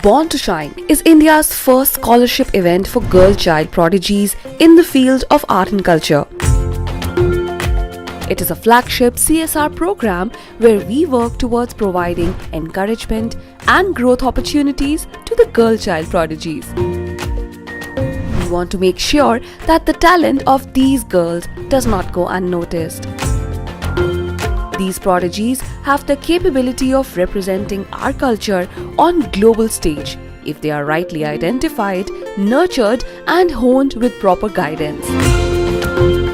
Born to Shine is India's first scholarship event for girl child prodigies in the field of art and culture. It is a flagship CSR program where we work towards providing encouragement and growth opportunities to the girl child prodigies. We want to make sure that the talent of these girls does not go unnoticed. These prodigies have the capability of representing our culture on global stage if they are rightly identified, nurtured and honed with proper guidance.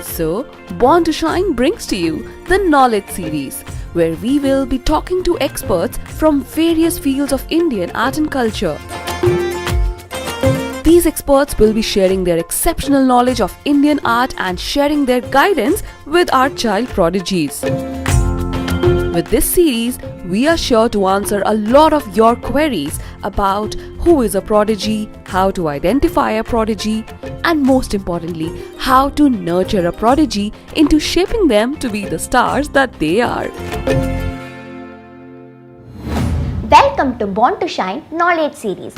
So, Born to Shine brings to you the Knowledge Series, where we will be talking to experts from various fields of Indian art and culture. These experts will be sharing their exceptional knowledge of Indian art and sharing their guidance with our child prodigies. With this series, we are sure to answer a lot of your queries about who is a prodigy, how to identify a prodigy, and most importantly, how to nurture a prodigy into shaping them to be the stars that they are. Welcome to Born to Shine Knowledge Series.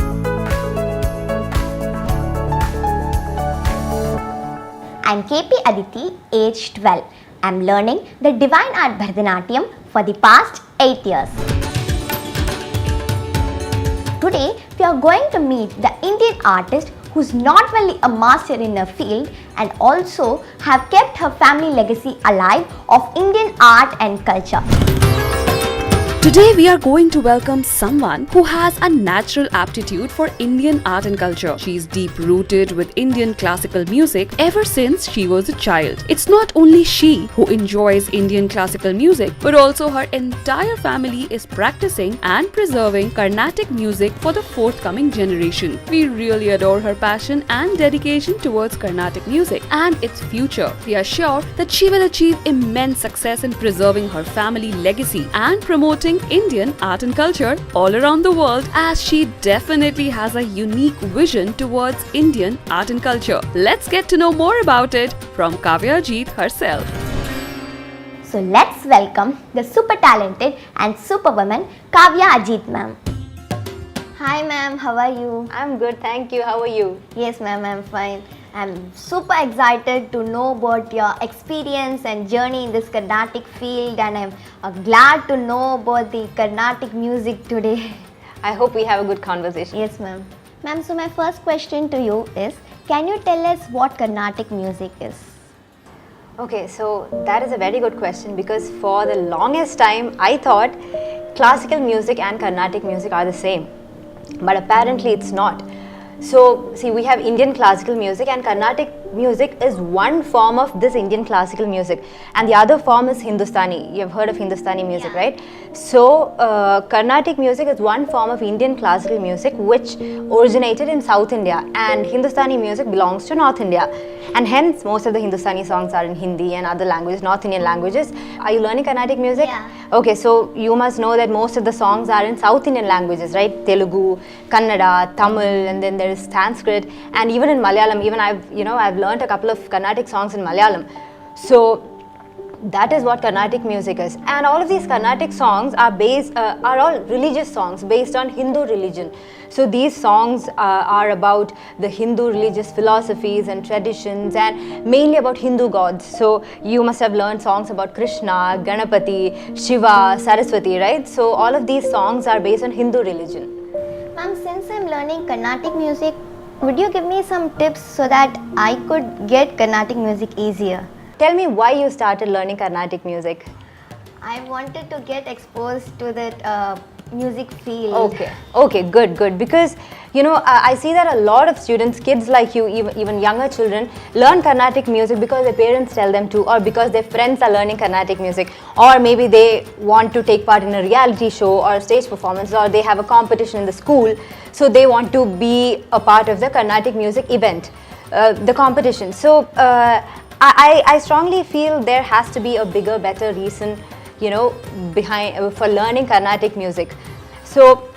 I'm KP Aditi, age 12. I'm learning the divine art Bharatanatyam for the past 8 years. Today, we are going to meet the Indian artist who's not only a master in her field and also have kept her family legacy alive of Indian art and culture. Today we are going to welcome someone who has a natural aptitude for Indian art and culture. She is deep rooted with Indian classical music ever since she was a child. It's not only she who enjoys Indian classical music, but also her entire family is practicing and preserving Carnatic music for the forthcoming generation. We really adore her passion and dedication towards Carnatic music and its future. We are sure that she will achieve immense success in preserving her family legacy and promoting Indian art and culture all around the world, as she definitely has a unique vision towards Indian art and culture. Let's get to know more about it from Kavya Ajit herself. So let's welcome the super talented and superwoman Kavya Ajit ma'am. Hi ma'am, how are you? I'm good, thank you. How are you? Yes ma'am, I'm fine. I'm super excited to know about your experience and journey in this Carnatic field, and I'm glad to know about the Carnatic music today. I hope we have a good conversation. Yes ma'am. Ma'am, so my first question to you is, can you tell us what Carnatic music is? Okay, so that is a very good question, because for the longest time I thought classical music and Carnatic music are the same, but apparently it's not. So, see, we have Indian classical music, and Carnatic music is one form of this Indian classical music, and the other form is Hindustani. You have heard of Hindustani music, right? So, Carnatic music is one form of Indian classical music which originated in South India, and Hindustani music belongs to North India, and hence most of the Hindustani songs are in Hindi and other languages, North Indian languages. Are you learning Carnatic music? Yeah. Okay, so you must know that most of the songs are in South Indian languages, right? Telugu, Kannada, Tamil, and then there is Sanskrit, and even in Malayalam. Even I've learned a couple of Carnatic songs in Malayalam. So that is what Carnatic music is, and all of these Carnatic songs are all religious songs based on Hindu religion. So these songs are about the Hindu religious philosophies and traditions, and mainly about Hindu gods. So you must have learned songs about Krishna, Ganapati, Shiva, Saraswati, right? So all of these songs are based on Hindu religion. Ma'am, since I'm learning Carnatic music, would you give me some tips so that I could get Carnatic music easier? Tell me why you started learning Carnatic music. I wanted to get exposed to that music field. Okay, good. Because I see that a lot of students, kids like you, even younger children, learn Carnatic music because their parents tell them to, or because their friends are learning Carnatic music, or maybe they want to take part in a reality show or a stage performance, or they have a competition in the school, so they want to be a part of the Carnatic music event, the competition. So I strongly feel there has to be a bigger, better reason, behind for learning Carnatic music. So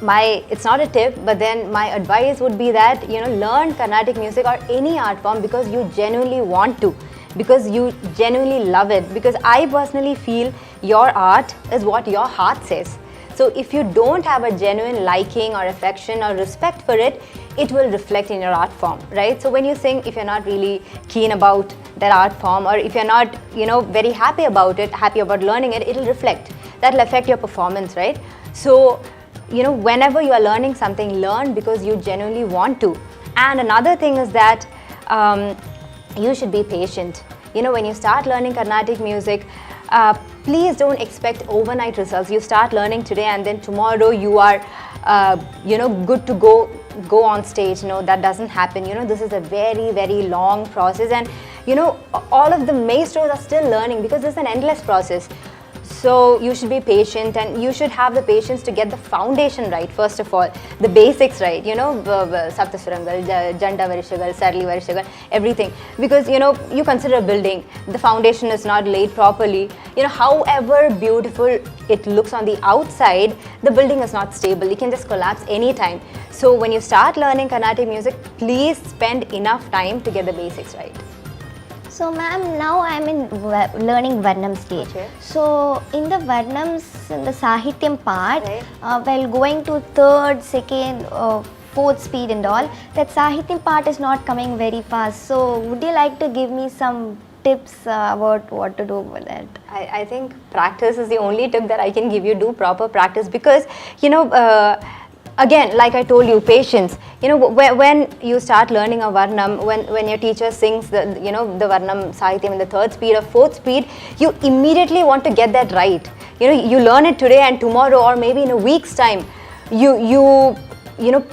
it's not a tip, but then my advice would be that learn Carnatic music or any art form because you genuinely want to, because you genuinely love it. Because I personally feel your art is what your heart says. So if you don't have a genuine liking or affection or respect for it, it will reflect in your art form, right? So when you sing, if you're not really keen about that art form, or if you're not, very happy about it, happy about learning it, it'll reflect. That'll affect your performance, right? So, whenever you are learning something, learn because you genuinely want to. And another thing is that you should be patient. When you start learning Carnatic music, please don't expect overnight results. You start learning today and then tomorrow you are, good to go on stage. No, that doesn't happen. This is a very, very long process, and all of the maestros are still learning because it's an endless process. So you should be patient, and you should have the patience to get the foundation right, first of all, the basics right, Saptasurangal, Janda Varishagal, Sarli Varishagal, everything. Because, you consider a building, the foundation is not laid properly, however beautiful it looks on the outside, the building is not stable, it can just collapse anytime. So when you start learning Carnatic music, please spend enough time to get the basics right. So ma'am, now I'm in learning Varnam stage. Okay. So in the Varnams, in the Sahityam part, Right. While going to third, second, fourth speed and all, that Sahityam part is not coming very fast. So would you like to give me some tips about what to do with that? I think practice is the only tip that I can give you. Do proper practice because, again, like I told you, patience. When you start learning a Varnam, when your teacher sings the Varnam Sahityam in the third speed or fourth speed, you immediately want to get that right. You learn it today and tomorrow, or maybe in a week's time, you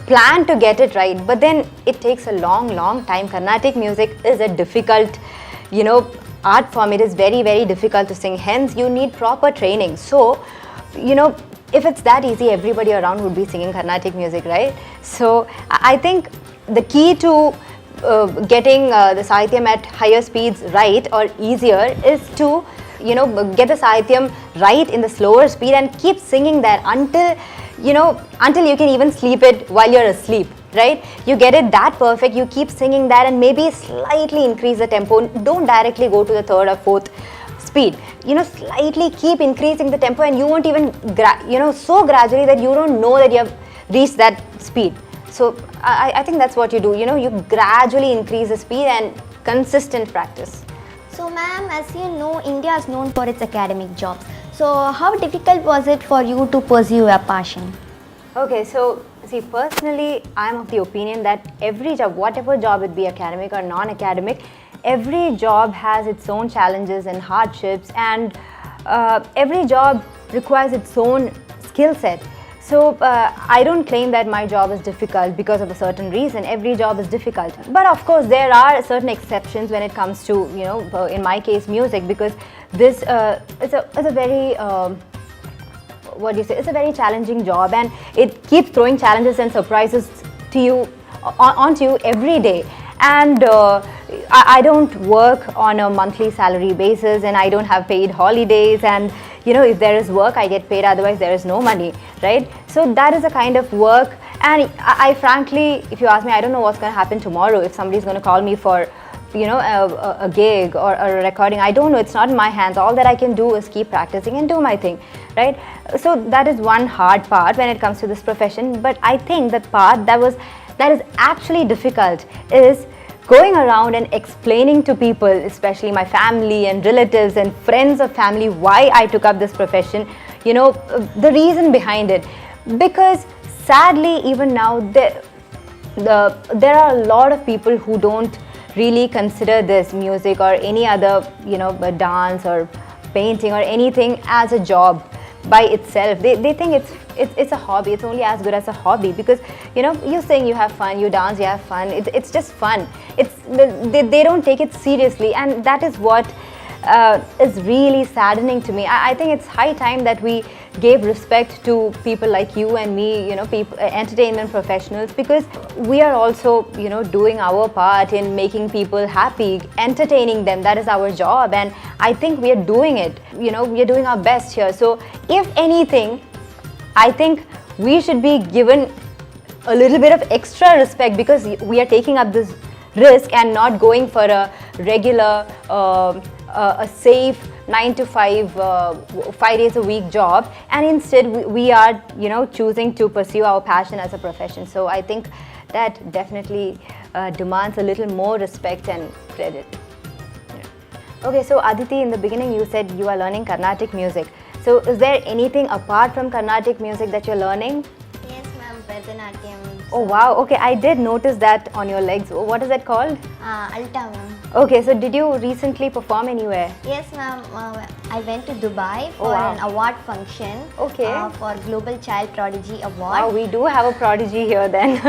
plan to get it right. But then it takes a long time. Carnatic music is a difficult, art form. It is very, very difficult to sing. Hence, you need proper training. So, if it's that easy, everybody around would be singing Carnatic music, right? So I think the key to getting the Sahityam at higher speeds right or easier is to, get the Sahityam right in the slower speed and keep singing that until you can even sleep it while you're asleep, right? You get it that perfect, you keep singing that and maybe slightly increase the tempo. Don't directly go to the third or fourth speed. Slightly keep increasing the tempo, and you won't even, so gradually that you don't know that you have reached that speed. So I think that's what you do. You gradually increase the speed and consistent practice. So ma'am, as you know, India is known for its academic jobs. So how difficult was it for you to pursue your passion? Okay, so see, personally, I'm of the opinion that every job, whatever job it be, academic or non-academic, every job has its own challenges and hardships, and every job requires its own skill set. So I don't claim that my job is difficult because of a certain reason. Every job is difficult. But of course, there are certain exceptions when it comes to, in my case, music, because this is a very it's a very challenging job, and it keeps throwing challenges and surprises to you onto you every day. And I don't work on a monthly salary basis, and I don't have paid holidays, and if there is work, I get paid, otherwise there is no money, right? So that is a kind of work, and I frankly, if you ask me, I don't know what's going to happen tomorrow. If somebody's going to call me for a gig or a recording, I don't know. It's not in my hands. All that I can do is keep practicing and do my thing, right? So that is one hard part when it comes to this profession. But I think the part that is actually difficult is going around and explaining to people, especially my family and relatives and friends of family, why I took up this profession, the reason behind it. Because sadly, even now, there are a lot of people who don't really consider this music or any other, dance or painting or anything as a job by itself. They think it's a hobby. It's only as good as a hobby, because you sing, you have fun, you dance, you have fun. It's just fun. They don't take it seriously, and that is what is really saddening to me. I think it's high time that we gave respect to people like you and me, people, entertainment professionals, because we are also, doing our part in making people happy, entertaining them. That is our job, and I think we are doing it. We are doing our best here. So, if anything, I think we should be given a little bit of extra respect, because we are taking up this risk and not going for a regular, a safe 9 to 5, 5 days a week job, and instead we are, you know, choosing to pursue our passion as a profession. So I think that definitely demands a little more respect and credit. Okay, so Aditi, in the beginning you said you are learning Carnatic music. So is there anything apart from Carnatic music that you're learning? Yes, ma'am, Bharatanatyam. Oh wow, okay, I did notice that on your legs. What is that called? Alta, ma'am. Okay, so did you recently perform anywhere? Yes, ma'am. I went to Dubai for wow. an award function. Okay. For Global Child Prodigy Award. Wow, we do have a prodigy here then.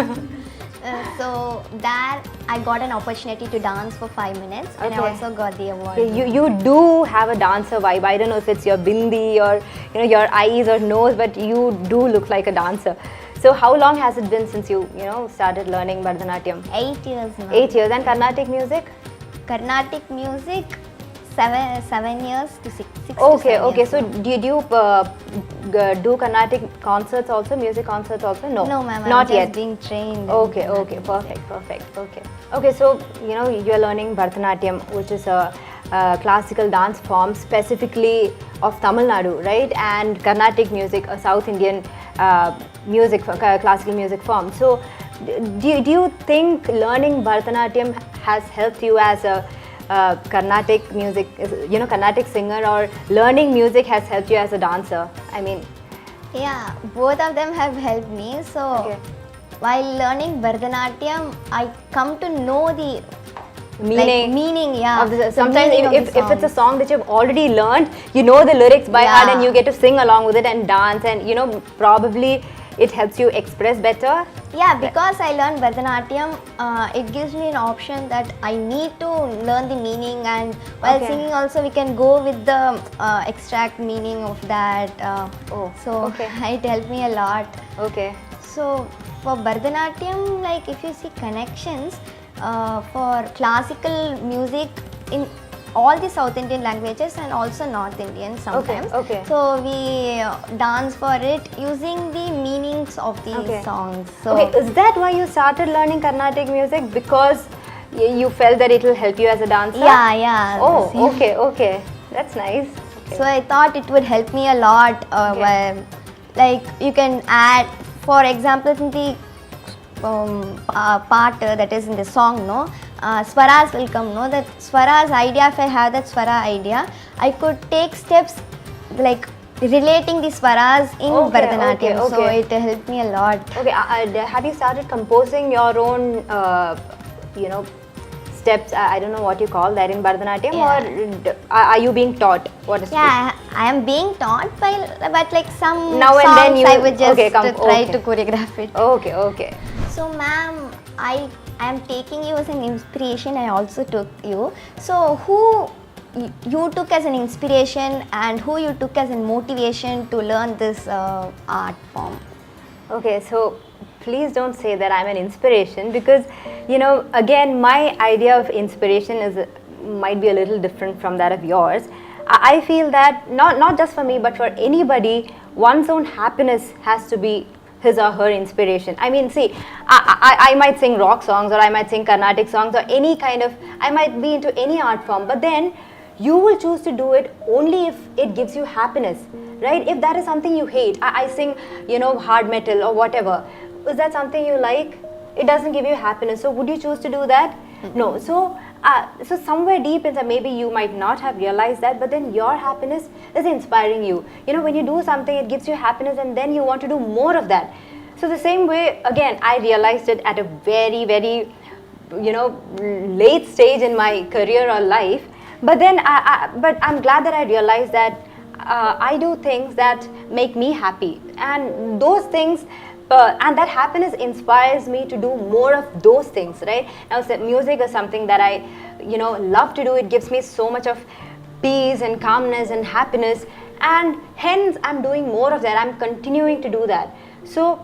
So there I got an opportunity to dance for 5 minutes, and I Okay. also got the award. Okay, you do have a dancer vibe. I don't know if it's your bindi or, you know, your eyes or nose, but you do look like a dancer. So how long has it been since you started learning Bharatanatyam? 8 years, ma'am. 8 years. And Carnatic music? Carnatic music, 7 years to 6 to 7 Okay, years, okay. So ma'am. did you do Carnatic concerts also, music concerts also? No, No, ma'am. not I'm yet. just being trained. in Okay, Carnatic okay, music. perfect. Okay, okay. So you're learning Bharatanatyam, which is a classical dance form specifically of Tamil Nadu, right? And Carnatic music, a South Indian music, classical music form. So, do you think learning Bharatanatyam has helped you as a Carnatic music, Carnatic singer, or learning music has helped you as a dancer? I mean, Yeah, both of them have helped me. So Okay. while learning Bharatanatyam, I come to know the meaning, yeah. Of the, the sometimes meaning of if the it's a songs. song that you've already learned, you know the lyrics by heart, Yeah. and you get to sing along with it and dance, and probably it helps you express better. Yeah, because I learned Bharatanatyam, it gives me an option that I need to learn the meaning, and while Okay. singing also we can go with the extract meaning of that. Oh, So okay. it helped me a lot. Okay. So for Bharatanatyam, like if you see connections for classical music in all the South Indian languages and also North Indian sometimes. okay. So we dance for it using the meanings of the Okay. songs. So Okay, is that why you started learning Carnatic music? Because you felt that it will help you as a dancer? yeah, yeah. Oh, same. okay. That's nice. Okay. So I thought it would help me a lot. Where, like you can add, for example, in the part that is in the song, no, swaras will come, no, that swaras idea. If I have that swara idea, I could take steps like relating the swaras in Okay, Bharatanatyam. okay, So okay. it helped me a lot. Okay, have you started composing your own, steps? I don't know what you call that in Bharatanatyam, Yeah. or are you being taught? What is Yeah, I am being taught by, but like some Now and songs then you- I would just okay, try okay. to choreograph it. Okay. So ma'am, I am taking you as an inspiration. I also took you. So who you took as an inspiration and who you took as a motivation to learn this art form? Okay, so please don't say that I'm an inspiration, because again, my idea of inspiration might be a little different from that of yours. I feel that not just for me, but for anybody, one's own happiness has to be his or her inspiration. I mean, see, I might sing rock songs, or I might sing Carnatic songs, or any kind of, I might be into any art form, but then you will choose to do it only if it gives you happiness, right? If that is something you hate, I sing, hard metal or whatever, is that something you like? It doesn't give you happiness, so would you choose to do that? No. So somewhere deep inside, maybe you might not have realized that, but then your happiness is inspiring you. When you do something, it gives you happiness, and then you want to do more of that. So the same way, again, I realized it at a very, very, late stage in my career or life. But then, but I'm glad that I realized that I do things that make me happy, and those things. And that happiness inspires me to do more of those things, right? Now, music is something that I, love to do. It gives me so much of peace and calmness and happiness, and hence I'm doing more of that. I'm continuing to do that. So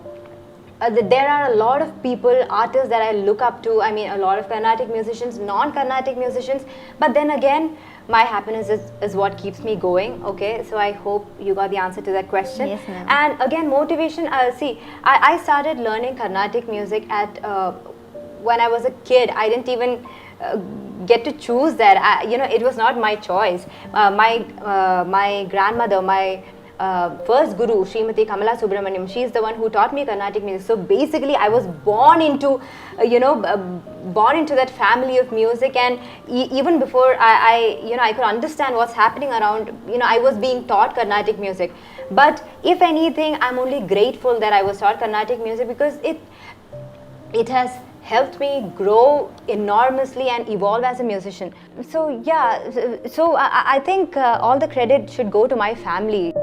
there are a lot of people, artists that I look up to. I mean, a lot of Carnatic musicians, non-Carnatic musicians. But then again, my happiness is what keeps me going. Okay, so I hope you got the answer to that question. Yes, ma'am. And again, motivation. See, I started learning Carnatic music at when I was a kid. I didn't even get to choose that. It was not my choice. My grandmother, my first guru, Srimati Kamala Subramaniam, she is the one who taught me Carnatic music. So basically, I was born into, born into that family of music, and even before I could understand what's happening around, I was being taught Carnatic music. But if anything, I'm only grateful that I was taught Carnatic music, because it has helped me grow enormously and evolve as a musician. So yeah, so I think all the credit should go to my family.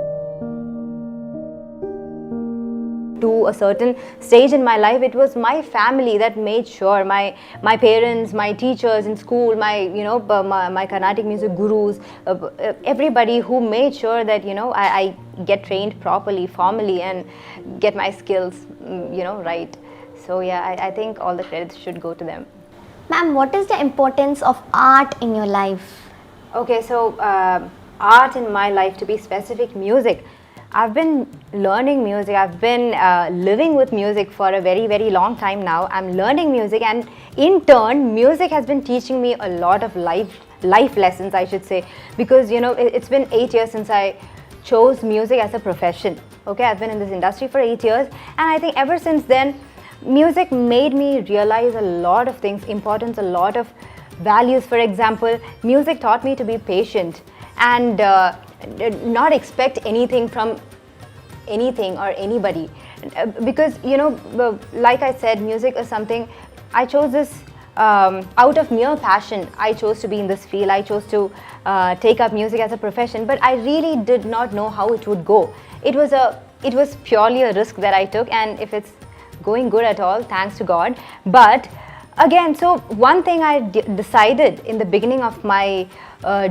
To a certain stage in my life, it was my family that made sure, my parents, my teachers in school, my Carnatic music gurus, everybody who made sure that I get trained properly, formally, and get my skills right. So yeah, I think all the credits should go to them. Ma'am, what is the importance of art in your life? Okay, so art in my life, to be specific, music. I've been learning music, I've been living with music for a very, very long time now. I'm learning music, and in turn, music has been teaching me a lot of life lessons, I should say. Because, it's been 8 years since I chose music as a profession. Okay, I've been in this industry for 8 years, and I think ever since then, music made me realize a lot of things, importance, a lot of values. For example, music taught me to be patient and not expect anything from anything or anybody, because like I said, music is something I chose this out of mere passion. I chose to be in this field, I chose to take up music as a profession, but I really did not know how it would go. It was purely a risk that I took, and if it's going good at all, thanks to God. But again, so one thing I decided in the beginning of my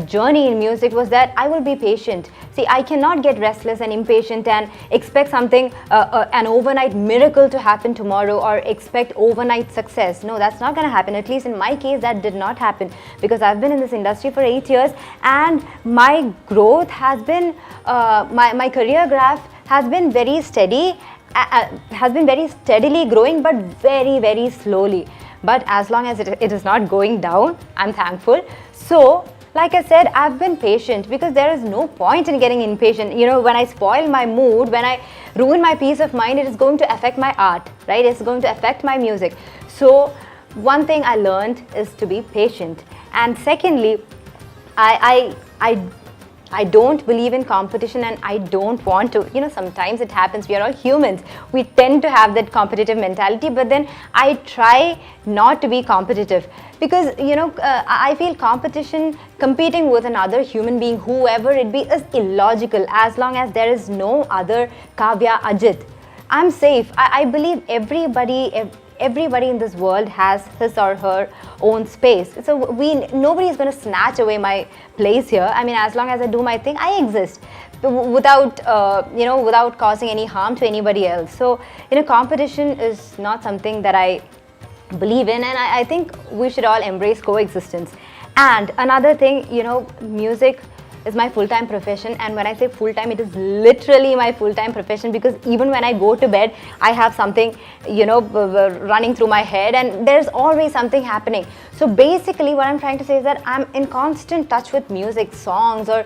journey in music was that I will be patient. See, I cannot get restless and impatient and expect something, an overnight miracle to happen tomorrow, or expect overnight success. No, that's not going to happen. At least in my case, that did not happen, because I've been in this industry for 8 years, and my growth has been, my career graph has been very steady, has been very steadily growing, but very, very slowly. But as long as it is not going down, I'm thankful. So, like I said, I've been patient, because there is no point in getting impatient. When I spoil my mood, when I ruin my peace of mind, it is going to affect my art, right? It's going to affect my music. So, one thing I learned is to be patient. And secondly, I don't believe in competition, and I don't want to. Sometimes it happens, we are all humans. We tend to have that competitive mentality, but then I try not to be competitive, because, I feel competing with another human being, whoever it be, is illogical. As long as there is no other Kavya Ajit, I'm safe. I believe everybody in this world has his or her own space. So nobody is going to snatch away my place here. I mean, as long as I do my thing, I exist without without causing any harm to anybody else. So competition is not something that I believe in, and I think we should all embrace coexistence. And another thing, music is my full-time profession, and when I say full-time, it is literally my full-time profession, because even when I go to bed, I have something running through my head, and there's always something happening. So basically what I'm trying to say is that I'm in constant touch with music, songs, or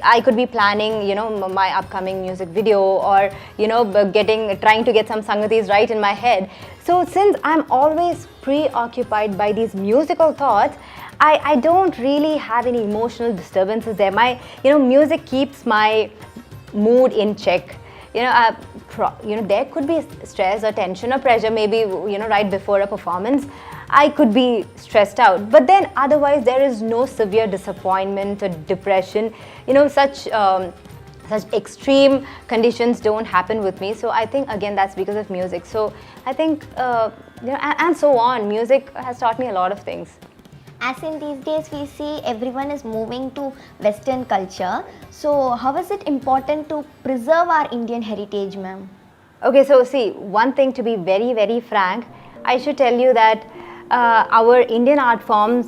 I could be planning my upcoming music video, or trying to get some sangatis right in my head. So since I'm always preoccupied by these musical thoughts, I don't really have any emotional disturbances there. My music keeps my mood in check. There could be stress or tension or pressure, maybe right before a performance I could be stressed out, but then otherwise there is no severe disappointment or depression. Such extreme conditions don't happen with me. So I think again that's because of music. So I think and so on. Music has taught me a lot of things. As in these days we see everyone is moving to Western culture. So how is it important to preserve our Indian heritage, ma'am? Okay, so see, one thing, to be very, very frank, I should tell you that our Indian art forms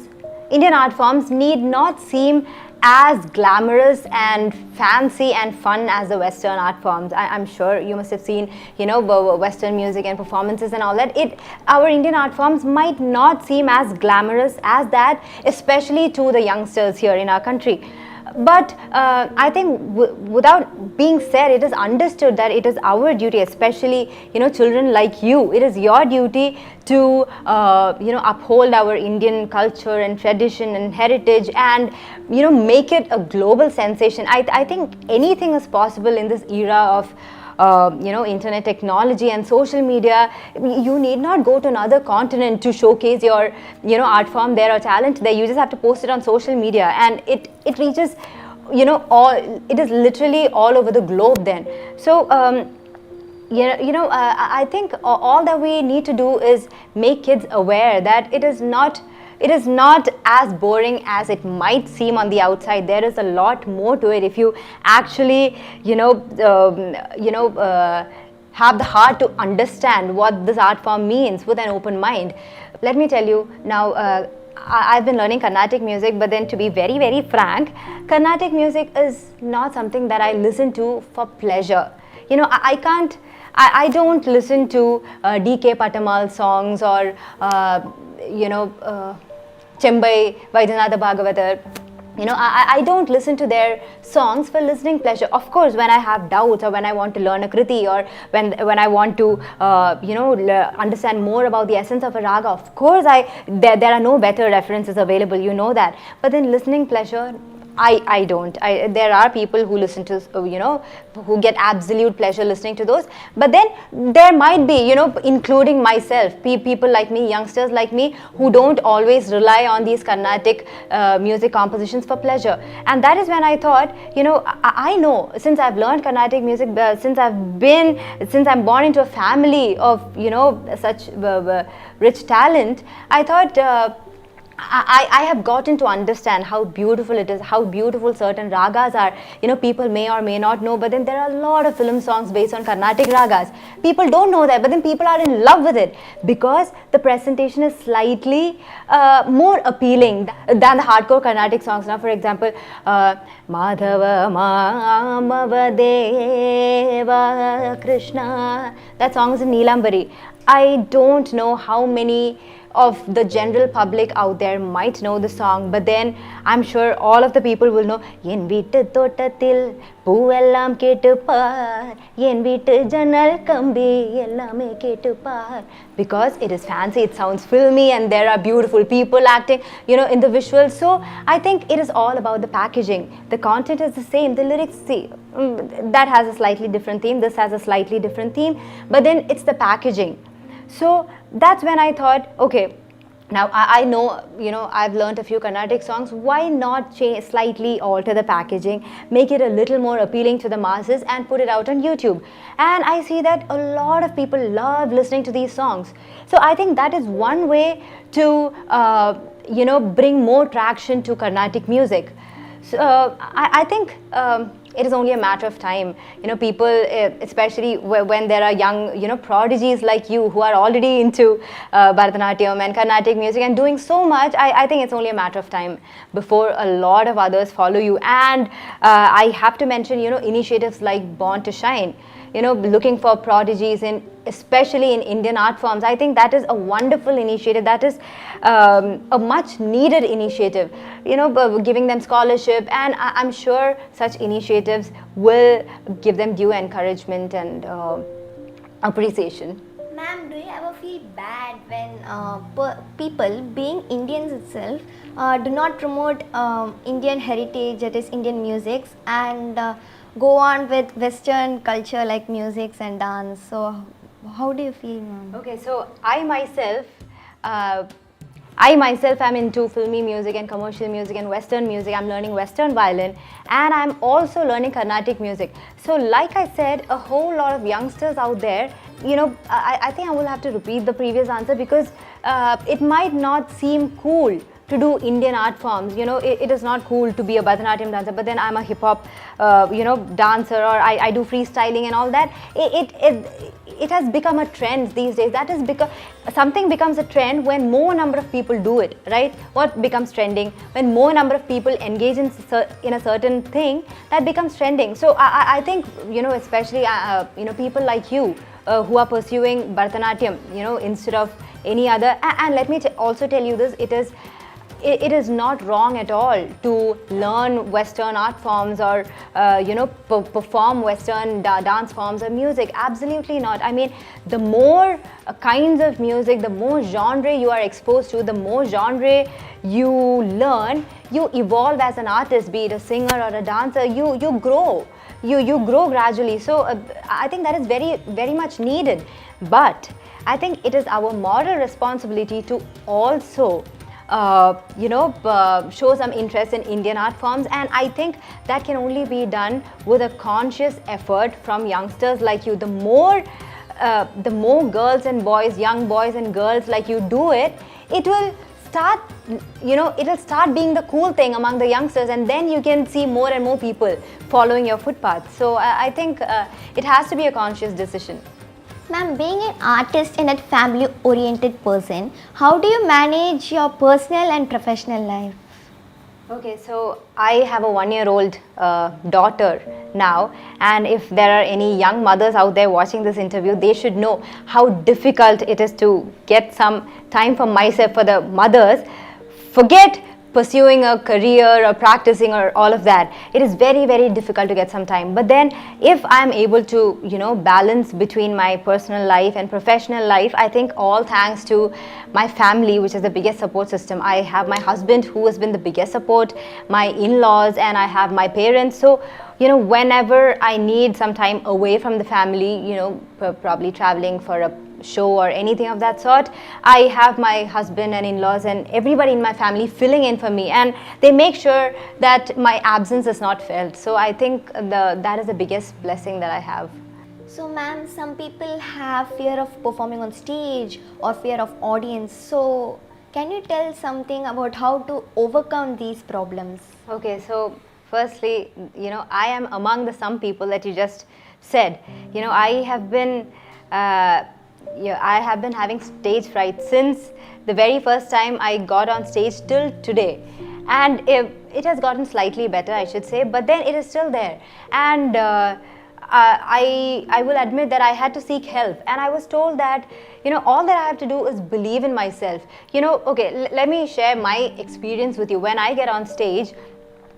need not seem as glamorous and fancy and fun as the Western art forms. I'm sure you must have seen, Western music and performances and all that. Our Indian art forms might not seem as glamorous as that, especially to the youngsters here in our country. But I think without being said, it is understood that it is our duty, especially children like you. It is your duty to uphold our Indian culture and tradition and heritage, and make it a global sensation. I think anything is possible in this era of internet technology and social media. You need not go to another continent to showcase your art form there or talent there. You just have to post it on social media, and it reaches it is literally all over the globe then. So I think all that we need to do is make kids aware that it is not as boring as it might seem on the outside. There is a lot more to it if you actually have the heart to understand what this art form means with an open mind. Let me tell you now, I've been learning Carnatic music, but then to be very, very frank, Carnatic music is not something that I listen to for pleasure. I don't listen to D.K. Patamal songs or Chembai Vaidyanatha Bhagavatar. I don't listen to their songs for listening pleasure. Of course, when I have doubts or when I want to learn a kriti, or when I want to understand more about the essence of a raga, of course there are no better references available, that. But then listening pleasure, I don't. There are people who listen to, who get absolute pleasure listening to those. But then there might be, including myself, people like me, youngsters like me, who don't always rely on these Carnatic music compositions for pleasure. And that is when I thought, I know, since I've learned Carnatic music, since I'm born into a family of, such rich talent, I thought, I have gotten to understand how beautiful it is, how beautiful certain ragas are. People may or may not know, but then there are a lot of film songs based on Carnatic ragas. People don't know that, but then people are in love with it because the presentation is slightly more appealing than the hardcore Carnatic songs. Now, for example, Madhava Mamava Deva Krishna, that song is in Neelambari. I don't know how many of the general public out there might know the song, but then I'm sure all of the people will know En Veetu Thottathil Poovellam Kettu Paar, En Veetu Janal Kambi Ellame Kettu Paar, because it is fancy, it sounds filmy, and there are beautiful people acting in the visuals. So I think it is all about the packaging. The content is the same, the lyrics, that has a slightly different theme, this has a slightly different theme, but then it's the packaging. So that's when I thought, okay, now I know, I've learned a few Carnatic songs. Why not slightly alter the packaging, make it a little more appealing to the masses, and put it out on YouTube? And I see that a lot of people love listening to these songs. So I think that is one way to, bring more traction to Carnatic music. So I think it is only a matter of time. People, especially when there are young, prodigies like you who are already into Bharatanatyam and Carnatic music and doing so much, I think it's only a matter of time before a lot of others follow you. And I have to mention, initiatives like Born to Shine, looking for prodigies especially in Indian art forms. I think that is a wonderful initiative. That is a much needed initiative, giving them scholarship, and I'm sure such initiatives will give them due encouragement and appreciation. Ma'am, do you ever feel bad when people, being Indians itself, do not promote Indian heritage, that is Indian music, and go on with Western culture like music and dance? So how do you feel, ma'am? Okay, so I myself am into filmy music and commercial music and Western music. I'm learning Western violin, and I'm also learning Carnatic music. So like I said, a whole lot of youngsters out there, I think I will have to repeat the previous answer because it might not seem cool to do Indian art forms. It is not cool to be a Bharatanatyam dancer, but then I'm a hip hop, dancer, or I do freestyling and all that. It has become a trend these days. That is because something becomes a trend when more number of people do it, right? What becomes trending? When more number of people engage in a certain thing, that becomes trending. So I think, especially, people like you who are pursuing Bharatanatyam, instead of any other. And let me also tell you this, it is not wrong at all to learn Western art forms or perform Western dance forms or music. Absolutely not. I mean, the more kinds of music, the more genre you are exposed to, the more genre you learn, you evolve as an artist, be it a singer or a dancer. You grow. You grow gradually. So I think that is very, very much needed. But I think it is our moral responsibility to also show some interest in Indian art forms, and I think that can only be done with a conscious effort from youngsters like you. The more girls and boys, young boys and girls like you do it, it will start being the cool thing among the youngsters, and then you can see more and more people following your footpath. So I think it has to be a conscious decision. Ma'am, being an artist and a family-oriented person, how do you manage your personal and professional life? Okay, so I have a 1-year-old daughter now, and if there are any young mothers out there watching this interview, they should know how difficult it is to get some time for myself. For the mothers, forget pursuing a career or practicing or all of that. It is very, very difficult to get some time. But then if I'm able to, balance between my personal life and professional life, I think all thanks to my family, which is the biggest support system. I have my husband, who has been the biggest support, my in-laws, and I have my parents. So, whenever I need some time away from the family, probably traveling for a show or anything of that sort, I have my husband and in-laws and everybody in my family filling in for me, and they make sure that my absence is not felt. So I think that is the biggest blessing that I have. So ma'am, some people have fear of performing on stage or fear of audience. So can you tell something about how to overcome these problems? Okay, so firstly, I am among the some people that you just said. I have been having stage fright since the very first time I got on stage till today, and it has gotten slightly better, I should say, but then it is still there. And I will admit that I had to seek help, and I was told that all that I have to do is believe in myself. Okay, let me share my experience with you. When I get on stage,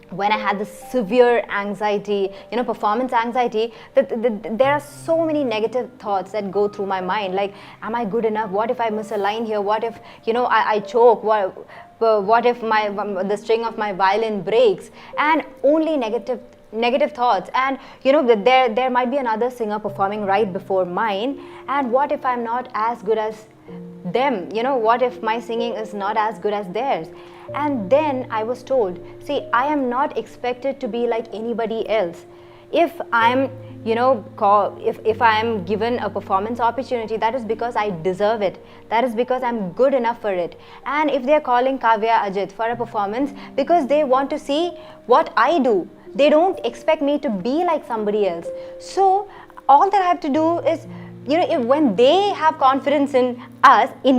when I had this severe anxiety, performance anxiety, there are so many negative thoughts that go through my mind. Like, am I good enough? What if I miss a line here? What if, I choke? What if the string of my violin breaks? And only negative thoughts. And there might be another singer performing right before mine, and what if I'm not as good as them? What if my singing is not as good as theirs? And then I was told, see, I am not expected to be like anybody else. If I'm if I am given a performance opportunity, that is because I deserve it. That is because I'm good enough for it. And if they're calling Kavya Ajit for a performance because they want to see what I do, they don't expect me to be like somebody else. So all that I have to do is, when they have confidence in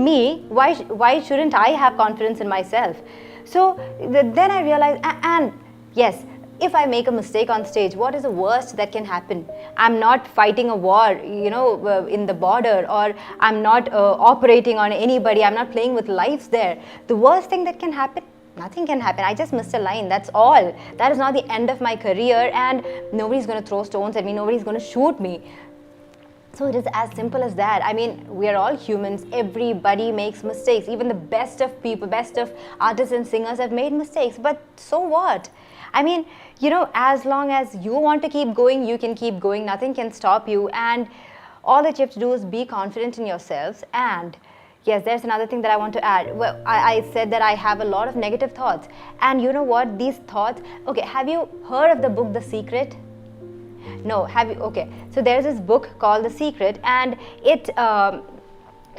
me, why shouldn't I have confidence in myself? So then I realized, and yes, if I make a mistake on stage, what is the worst that can happen? I'm not fighting a war, in the border, or I'm not operating on anybody. I'm not playing with lives there. The worst thing that can happen, nothing can happen. I just missed a line. That's all. That is not the end of my career, and nobody's going to throw stones at me. Nobody's going to shoot me. So it is as simple as that. I mean, we are all humans. Everybody makes mistakes. Even the best of people, best of artists and singers have made mistakes. But so what? I mean, as long as you want to keep going, you can keep going. Nothing can stop you. And all that you have to do is be confident in yourselves. And yes, there's another thing that I want to add. Well, I said that I have a lot of negative thoughts. And you know what? These thoughts... Okay, have you heard of the book The Secret? No, have you? Okay, so there's this book called The Secret, and it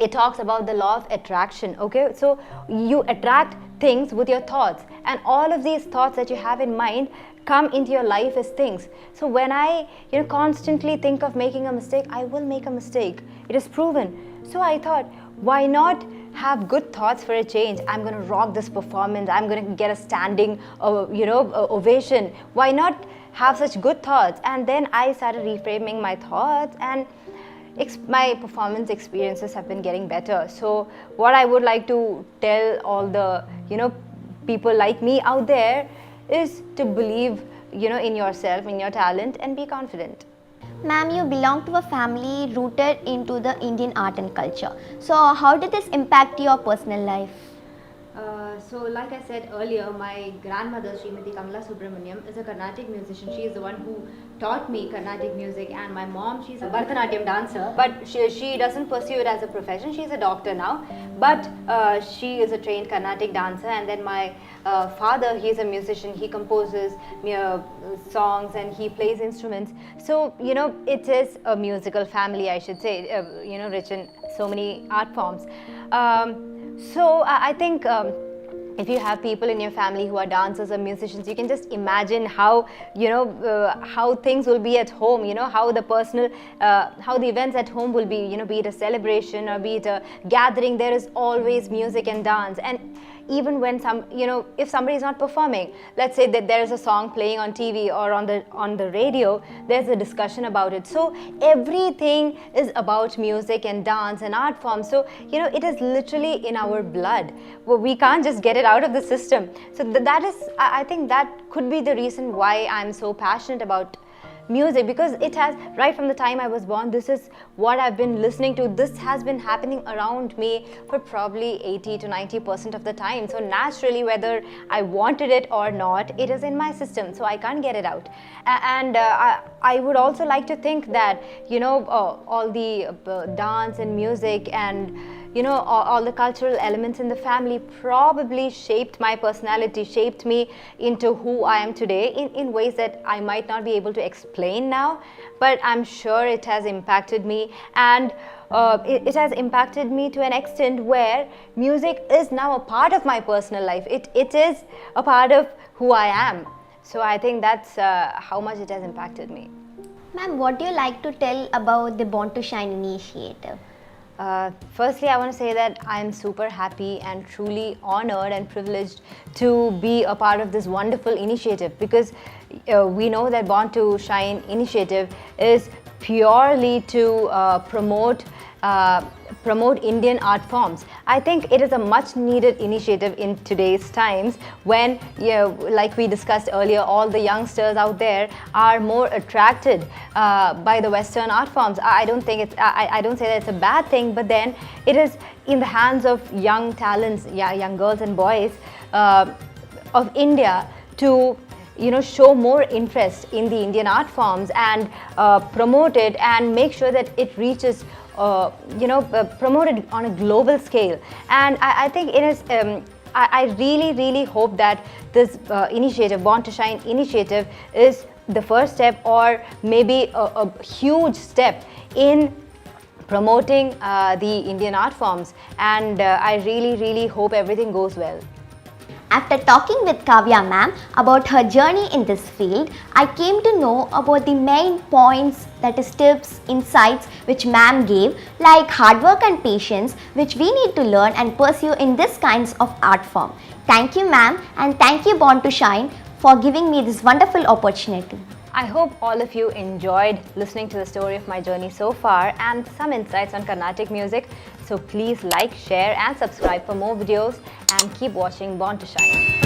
it talks about the law of attraction. Okay, so you attract things with your thoughts, and all of these thoughts that you have in mind come into your life as things. So when I constantly think of making a mistake, I will make a mistake. It is proven. So I thought, why not have good thoughts for a change? I'm going to rock this performance, I'm going to get a standing ovation. Why not have such good thoughts? And then I started reframing my thoughts, and my performance experiences have been getting better. So what I would like to tell all the people like me out there is to believe in yourself, in your talent, and be confident. Ma'am, you belong to a family rooted into the Indian art and culture. So how did this impact your personal life? So like I said earlier, my grandmother Srimati Kamala Subramaniam is a Carnatic musician. She is the one who taught me Carnatic music, and my mom, she's a Bharatanatyam dancer, but she doesn't pursue it as a profession. She's a doctor now, but she is a trained Carnatic dancer. And then my father, he's a musician. He composes songs and he plays instruments. So it is a musical family, I should say, rich in so many art forms. So I think if you have people in your family who are dancers or musicians, you can just imagine how how things will be at home. How the personal, how the events at home will be. Be it a celebration or be it a gathering, there is always music and dance. And even when if somebody is not performing, let's say that there is a song playing on TV or on the radio, there's a discussion about it. So everything is about music and dance and art forms. So it is literally in our blood. We can't just get it out of the system. So that is, I think that could be the reason why I'm so passionate about music, because it has, right from the time I was born, this is what I've been listening to. This has been happening around me for probably 80 to 90% of the time. So naturally, whether I wanted it or not, it is in my system, so I can't get it out. And I would also like to think that all the dance and music and all the cultural elements in the family probably shaped my personality, shaped me into who I am today in ways that I might not be able to explain now, but I'm sure it has impacted me. And it has impacted me to an extent where music is now a part of my personal life. It is a part of who I am. So I think that's how much it has impacted me. Ma'am, what do you like to tell about the Born to Shine initiative? Firstly, I want to say that I'm super happy and truly honored and privileged to be a part of this wonderful initiative, because we know that Born to Shine initiative is purely to promote Indian art forms. I think it is a much needed initiative in today's times when, like we discussed earlier, all the youngsters out there are more attracted by the Western art forms. I don't think I don't say that it's a bad thing, but then it is in the hands of young talents, young girls and boys of India to show more interest in the Indian art forms and promote it and make sure that it reaches promoted on a global scale. And I think it is I really hope that this initiative, Born to Shine initiative, is the first step, or maybe a huge step in promoting the Indian art forms. And I really hope everything goes well. After talking with Kavya ma'am about her journey in this field, I came to know about the main points, that is tips, insights which ma'am gave, like hard work and patience, which we need to learn and pursue in this kinds of art form. Thank you ma'am, and thank you Born to Shine for giving me this wonderful opportunity. I hope all of you enjoyed listening to the story of my journey so far and some insights on Carnatic music. So please like, share and subscribe for more videos, and keep watching Born to Shine.